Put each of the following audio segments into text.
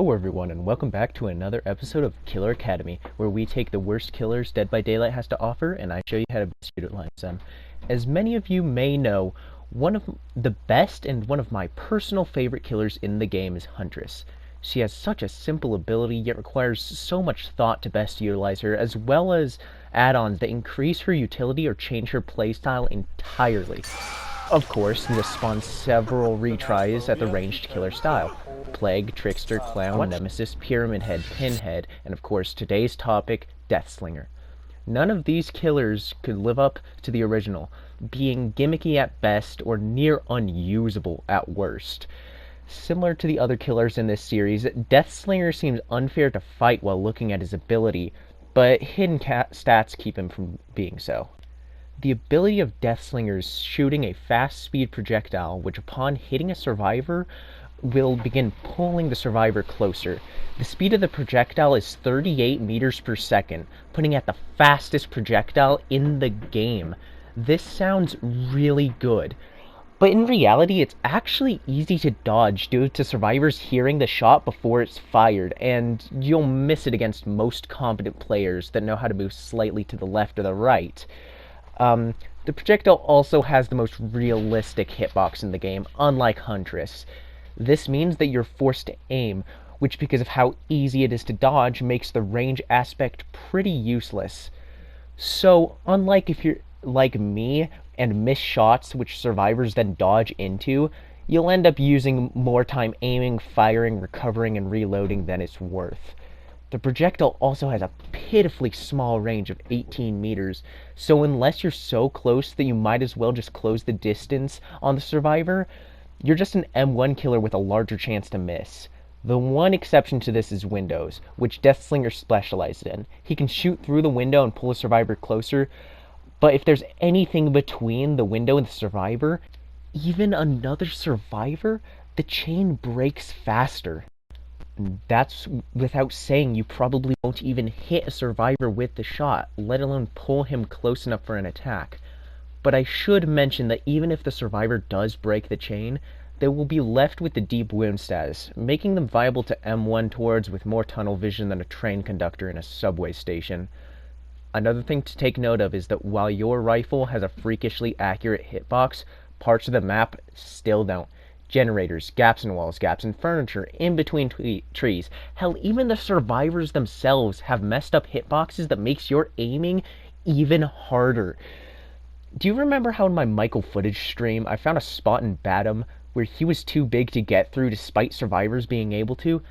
Hello everyone and welcome back to another episode of Killer Academy, where we take the worst killers Dead by Daylight has to offer and I show you how to best utilize them. As many of you may know, one of the best and one of my personal favorite killers in the game is Huntress. She has such a simple ability, yet requires so much thought to best utilize her, as well as add-ons that increase her utility or change her playstyle entirely. Of course, this spawns several retries at the ranged killer style. Plague, Trickster, Clown, Nemesis, Pyramid Head, Pinhead, and of course today's topic, Deathslinger. None of these killers could live up to the original, being gimmicky at best or near unusable at worst. Similar to the other killers in this series, Deathslinger seems unfair to fight while looking at his ability, but hidden stats keep him from being so. The ability of Deathslinger is shooting a fast speed projectile, which upon hitting a survivor, will begin pulling the survivor closer. The speed of the projectile is 38 meters per second, putting it at the fastest projectile in the game. This sounds really good, but in reality it's actually easy to dodge due to survivors hearing the shot before it's fired, and you'll miss it against most competent players that know how to move slightly to the left or the right. The projectile also has the most realistic hitbox in the game, unlike Huntress. This means that you're forced to aim, which, because of how easy it is to dodge, makes the range aspect pretty useless. So, unlike if you're like me and miss shots which survivors then dodge into, you'll end up using more time aiming, firing, recovering, and reloading than it's worth. The projectile also has a pitifully small range of 18 meters, so unless you're so close that you might as well just close the distance on the survivor, you're just an M1 killer with a larger chance to miss. The one exception to this is windows, which Deathslinger specializes in. He can shoot through the window and pull a survivor closer, but if there's anything between the window and the survivor, even another survivor, the chain breaks faster. That's without saying you probably won't even hit a survivor with the shot, let alone pull him close enough for an attack. But I should mention that even if the survivor does break the chain, they will be left with the deep wound status, making them viable to M1 towards with more tunnel vision than a train conductor in a subway station. Another thing to take note of is that while your rifle has a freakishly accurate hitbox, parts of the map still don't. Generators, gaps in walls, gaps in furniture, in between trees. Hell, even the survivors themselves have messed up hitboxes that makes your aiming even harder. Do you remember how in my Michael footage stream I found a spot in Batum where he was too big to get through despite survivors being able to?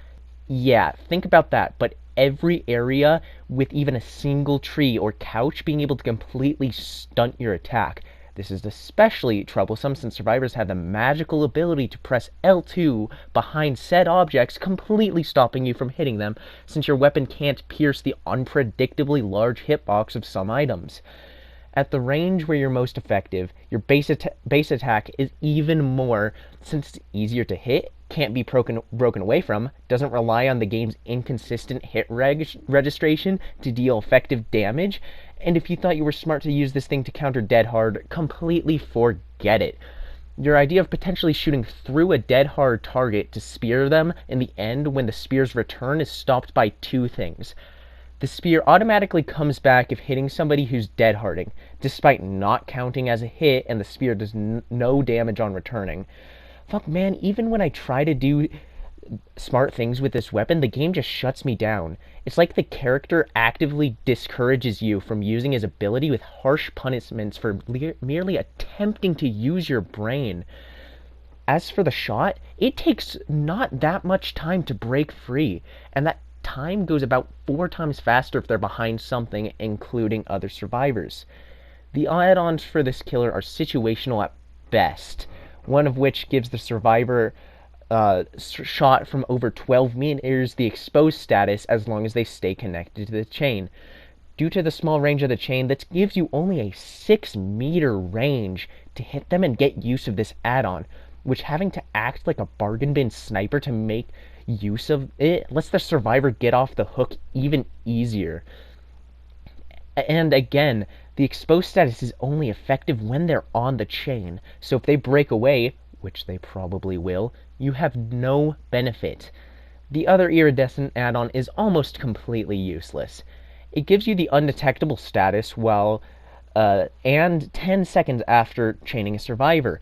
Yeah, think about that, but every area with even a single tree or couch being able to completely stunt your attack. This is especially troublesome since survivors have the magical ability to press L2 behind said objects, completely stopping you from hitting them, since your weapon can't pierce the unpredictably large hitbox of some items. At the range where you're most effective, your base attack is even more, since it's easier to hit, can't be broken away from, doesn't rely on the game's inconsistent hit registration to deal effective damage, and if you thought you were smart to use this thing to counter dead hard, completely forget it. Your idea of potentially shooting through a dead hard target to spear them in the end when the spear's return is stopped by two things. The spear automatically comes back if hitting somebody who's dead harding, despite not counting as a hit, and the spear does no damage on returning. Fuck man, even when I try to do smart things with this weapon, the game just shuts me down. It's like the character actively discourages you from using his ability with harsh punishments for merely attempting to use your brain. As for the shot, it takes not that much time to break free, and that time goes about 4 times faster if they're behind something, including other survivors. The add-ons for this killer are situational at best, one of which gives the survivor shot from over 12 meters the exposed status as long as they stay connected to the chain. Due to the small range of the chain, that gives you only a 6-meter range to hit them and get use of this add-on, which having to act like a bargain bin sniper to make use of it lets the survivor get off the hook even easier. And again, the exposed status is only effective when they're on the chain, so if they break away, which they probably will, you have no benefit. The other iridescent add-on is almost completely useless. It gives you the undetectable status and 10 seconds after chaining a survivor.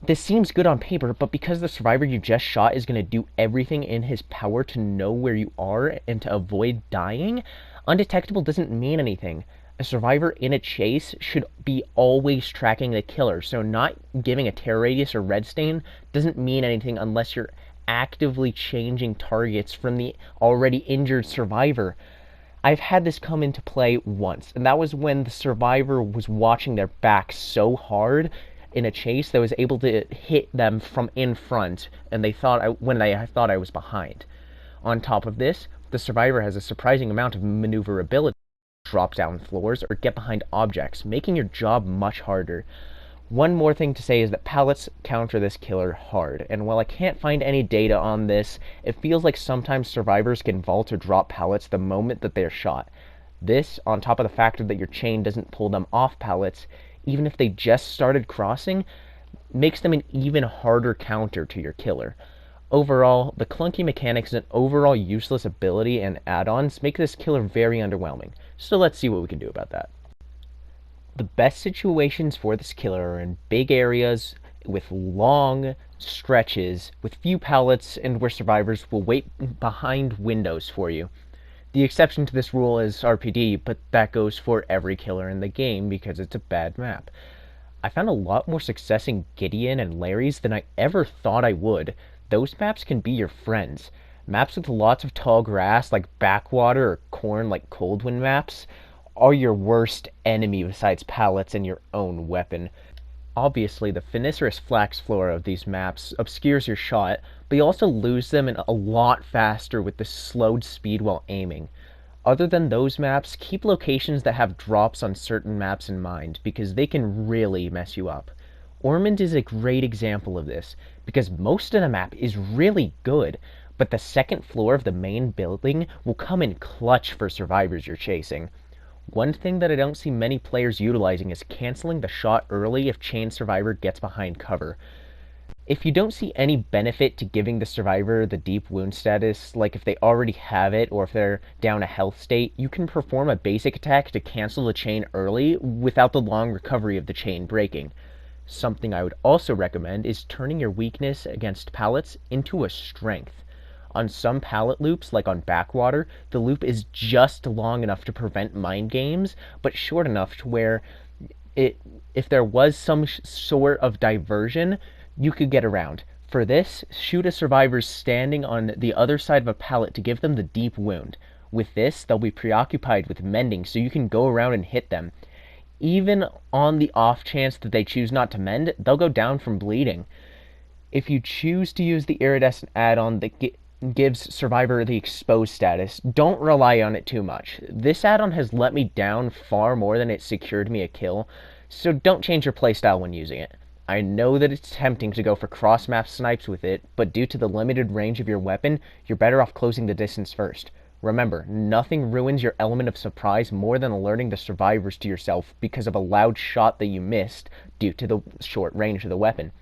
This seems good on paper, but because the survivor you just shot is going to do everything in his power to know where you are and to avoid dying, undetectable doesn't mean anything. A survivor in a chase should be always tracking the killer, so not giving a terror radius or red stain doesn't mean anything unless you're actively changing targets from the already injured survivor. I've had this come into play once, and that was when the survivor was watching their back so hard in a chase that I was able to hit them from in front, and they thought I was behind. On top of this, the survivor has a surprising amount of maneuverability, drop down floors, or get behind objects, making your job much harder. One more thing to say is that pallets counter this killer hard, and while I can't find any data on this, it feels like sometimes survivors can vault or drop pallets the moment that they're shot. This, on top of the fact that your chain doesn't pull them off pallets, even if they just started crossing, makes them an even harder counter to your killer. Overall, the clunky mechanics and overall useless ability and add-ons make this killer very underwhelming, so let's see what we can do about that. The best situations for this killer are in big areas with long stretches with few pallets and where survivors will wait behind windows for you. The exception to this rule is RPD, but that goes for every killer in the game because it's a bad map. I found a lot more success in Gideon and Larry's than I ever thought I would. Those maps can be your friends. Maps with lots of tall grass like Backwater or corn like Coldwind maps are your worst enemy besides pallets and your own weapon. Obviously, the Finisterous Flax flora of these maps obscures your shot, but you also lose them a lot faster with the slowed speed while aiming. Other than those maps, keep locations that have drops on certain maps in mind, because they can really mess you up. Ormond is a great example of this, because most of the map is really good, but the second floor of the main building will come in clutch for survivors you're chasing. One thing that I don't see many players utilizing is canceling the shot early if chain survivor gets behind cover. If you don't see any benefit to giving the survivor the deep wound status, like if they already have it or if they're down a health state, you can perform a basic attack to cancel the chain early without the long recovery of the chain breaking. Something I would also recommend is turning your weakness against pallets into a strength. On some pallet loops, like on Backwater, the loop is just long enough to prevent mind games, but short enough to where if there was some sort of diversion, you could get around. For this, shoot a survivor standing on the other side of a pallet to give them the deep wound. With this, they'll be preoccupied with mending, so you can go around and hit them. Even on the off chance that they choose not to mend, they'll go down from bleeding. If you choose to use the iridescent add-on that gives survivor the exposed status, don't rely on it too much. This add-on has let me down far more than it secured me a kill, so don't change your playstyle when using it. I know that it's tempting to go for cross-map snipes with it, but due to the limited range of your weapon, you're better off closing the distance first. Remember, nothing ruins your element of surprise more than alerting the survivors to yourself because of a loud shot that you missed due to the short range of the weapon.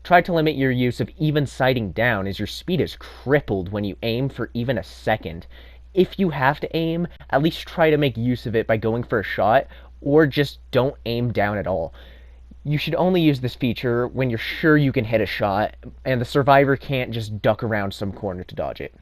Try to limit your use of even sighting down, as your speed is crippled when you aim for even a second. If you have to aim, at least try to make use of it by going for a shot, or just don't aim down at all. You should only use this feature when you're sure you can hit a shot, and the survivor can't just duck around some corner to dodge it.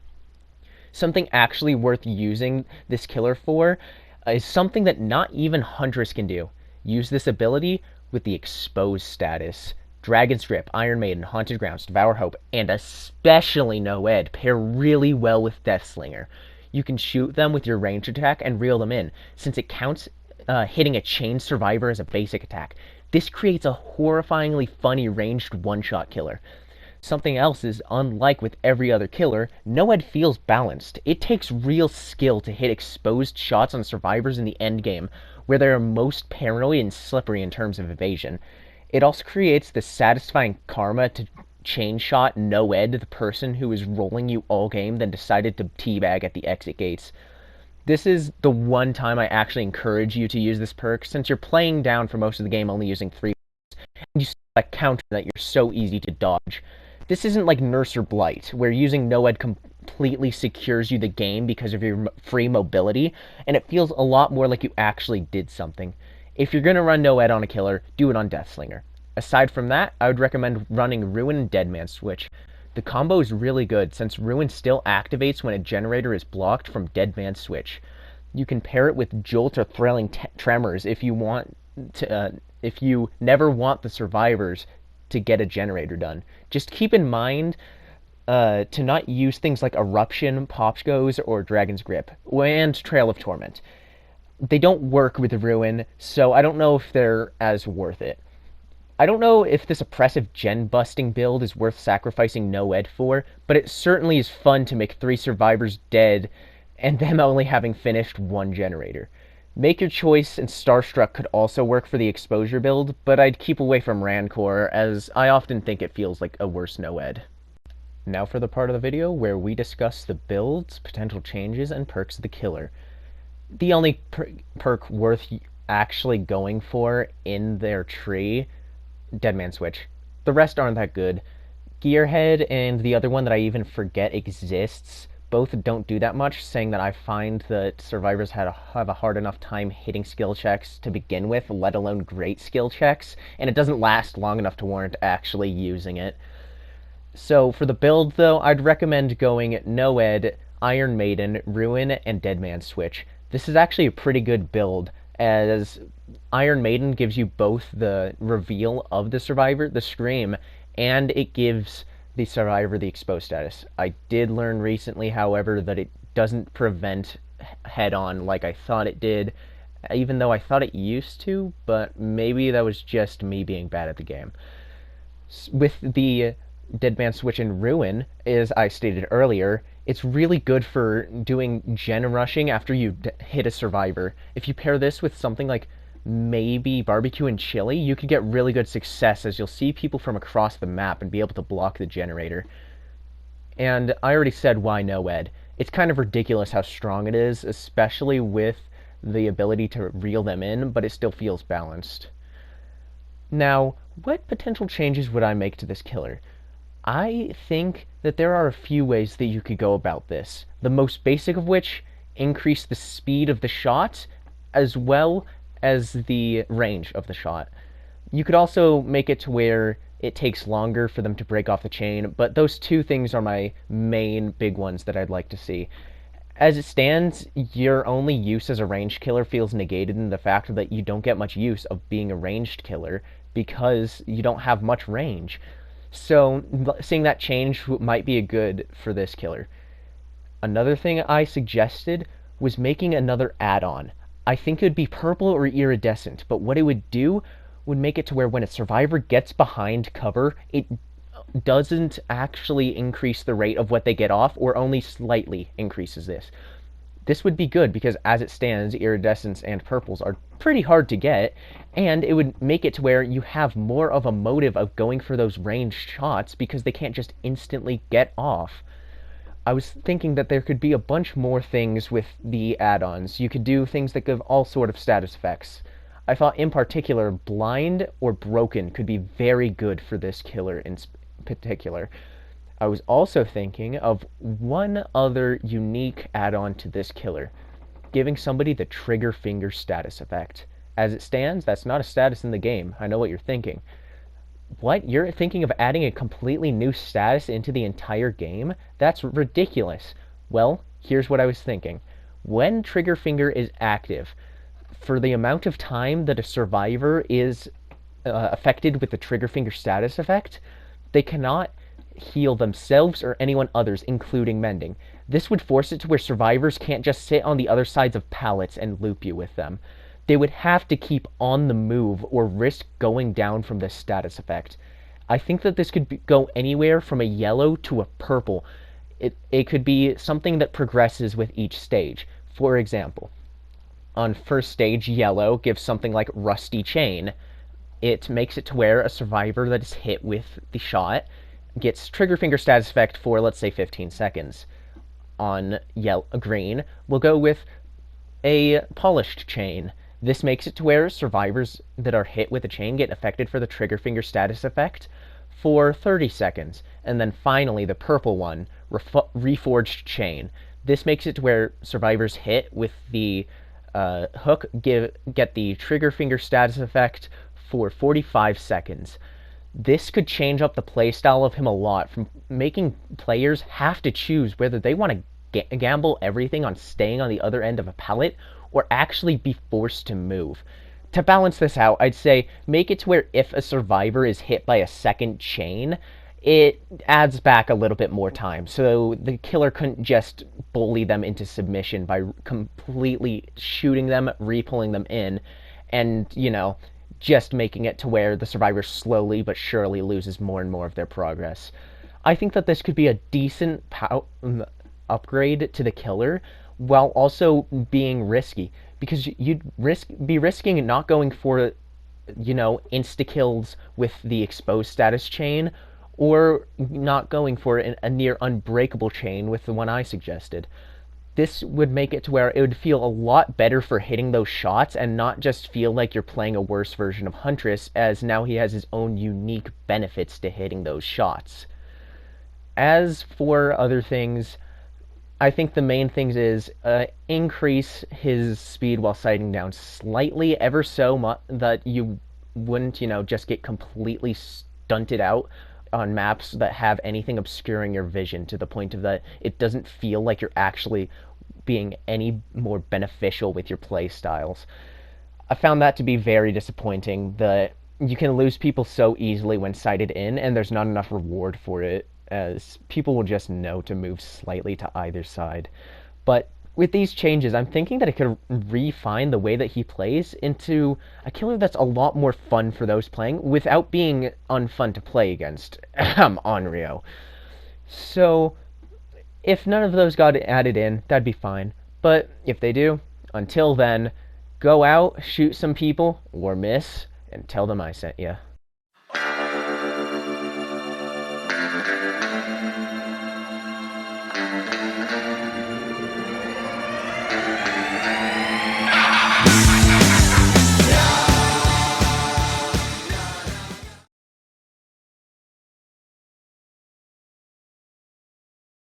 Something actually worth using this killer for is something that not even Huntress can do. Use this ability with the exposed status. Dragon's Grip, Iron Maiden, Haunted Grounds, Devour Hope, and especially Noed pair really well with Deathslinger. You can shoot them with your ranged attack and reel them in, since it counts hitting a chained survivor as a basic attack. This creates a horrifyingly funny ranged one-shot killer. Something else is, unlike with every other killer, Noed feels balanced. It takes real skill to hit exposed shots on survivors in the endgame, where they are most paranoid and slippery in terms of evasion. It also creates the satisfying karma to chain shot Noed, the person who is rolling you all game, then decided to teabag at the exit gates. This is the one time I actually encourage you to use this perk, since you're playing down for most of the game only using 3, and you see that counter that you're so easy to dodge. This isn't like Nurse or Blight, where using no-ed completely secures you the game because of your free mobility, and it feels a lot more like you actually did something. If you're going to run no-ed on a killer, do it on Deathslinger. Aside from that, I would recommend running Ruin and Deadman Switch. The combo is really good, since Ruin still activates when a generator is blocked from Deadman Switch. You can pair it with Jolt or Thrilling Tremors if you want to, if you never want the survivors to get a generator done. Just keep in mind to not use things like Eruption, Popsgoes, or Dragon's Grip, and Trail of Torment. They don't work with Ruin, so I don't know if they're as worth it. I don't know if this oppressive gen-busting build is worth sacrificing no-ed for, but it certainly is fun to make 3 survivors dead and them only having finished 1 generator. Make your choice, and Starstruck could also work for the exposure build, but I'd keep away from Rancor, as I often think it feels like a worse no-ed. Now for the part of the video where we discuss the builds, potential changes, and perks of the killer. The only perk worth actually going for in their tree, Deadman Switch. The rest aren't that good. Gearhead and the other one that I even forget exists both don't do that much, saying that I find that survivors have a hard enough time hitting skill checks to begin with, let alone great skill checks, and it doesn't last long enough to warrant actually using it. So for the build, though, I'd recommend going no-ed, Iron Maiden, Ruin, and Deadman Switch. This is actually a pretty good build, as Iron Maiden gives you both the reveal of the survivor, the scream, and it gives the survivor the exposed status. I did learn recently, however, that it doesn't prevent head-on like I thought it did, even though I thought it used to, but maybe that was just me being bad at the game. With the Deadman Switch and Ruin, as I stated earlier, it's really good for doing gen rushing after you hit a survivor. If you pair this with something like maybe barbecue and chili, you could get really good success, as you'll see people from across the map and be able to block the generator. And I already said why no-ed. It's kind of ridiculous how strong it is, especially with the ability to reel them in, but it still feels balanced. Now, what potential changes would I make to this killer? I think that there are a few ways that you could go about this. The most basic of which, increase the speed of the shot, as well as the range of the shot. You could also make it to where it takes longer for them to break off the chain, but those 2 things are my main big ones that I'd like to see. As it stands, your only use as a ranged killer feels negated in the fact that you don't get much use of being a ranged killer because you don't have much range. So seeing that change might be a good for this killer. Another thing I suggested was making another add-on. I think it would be purple or iridescent, but what it would do would make it to where when a survivor gets behind cover, it doesn't actually increase the rate of what they get off, or only slightly increases this. This would be good because, as it stands, iridescents and purples are pretty hard to get, and it would make it to where you have more of a motive of going for those ranged shots because they can't just instantly get off. I was thinking that there could be a bunch more things with the add-ons. You could do things that give all sort of status effects. I thought in particular Blind or Broken could be very good for this killer in particular. I was also thinking of one other unique add-on to this killer, giving somebody the trigger finger status effect. As it stands, that's not a status in the game. I know what you're thinking. What? You're thinking of adding a completely new status into the entire game? That's ridiculous. Well, here's what I was thinking. When Trigger Finger is active, for the amount of time that a survivor is affected with the Trigger Finger status effect, they cannot heal themselves or anyone others, including mending. This would force it to where survivors can't just sit on the other sides of pallets and loop you with them. They would have to keep on the move or risk going down from this status effect. I think that this could go anywhere from a yellow to a purple. It could be something that progresses with each stage. For example, on first stage, yellow gives something like Rusty Chain. It makes it to where a survivor that is hit with the shot gets Trigger Finger status effect for, let's say, 15 seconds. On green, we'll go with a Polished Chain. This makes it to where survivors that are hit with a chain get affected for the Trigger Finger status effect for 30 seconds. And then finally, the purple one, Reforged Chain. This makes it to where survivors hit with the hook get the trigger finger status effect for 45 seconds. This could change up the playstyle of him a lot, from making players have to choose whether they want to gamble everything on staying on the other end of a pallet or actually be forced to move. To balance this out, I'd say make it to where if a survivor is hit by a second chain, it adds back a little bit more time. So the killer couldn't just bully them into submission by completely shooting them, re-pulling them in, and, just making it to where the survivor slowly but surely loses more and more of their progress. I think that this could be a decent upgrade to the killer while also being risky, because you'd be risking not going for insta kills with the exposed status chain, or not going for a near unbreakable chain with the one I suggested. This would make it to where it would feel a lot better for hitting those shots and not just feel like you're playing a worse version of Huntress, as now he has his own unique benefits to hitting those shots. As for other things, I think the main things is increase his speed while sighting down slightly, ever so much, that you wouldn't, just get completely stunted out on maps that have anything obscuring your vision, to the point of that it doesn't feel like you're actually being any more beneficial with your play styles. I found that to be very disappointing, that you can lose people so easily when sighted in, and there's not enough reward for it, as people will just know to move slightly to either side. But with these changes, I'm thinking that it could refine the way that he plays into a killer that's a lot more fun for those playing, without being unfun to play against. Onryo. So, if none of those got added in, that'd be fine. But if they do, until then, go out, shoot some people, or miss, and tell them I sent ya.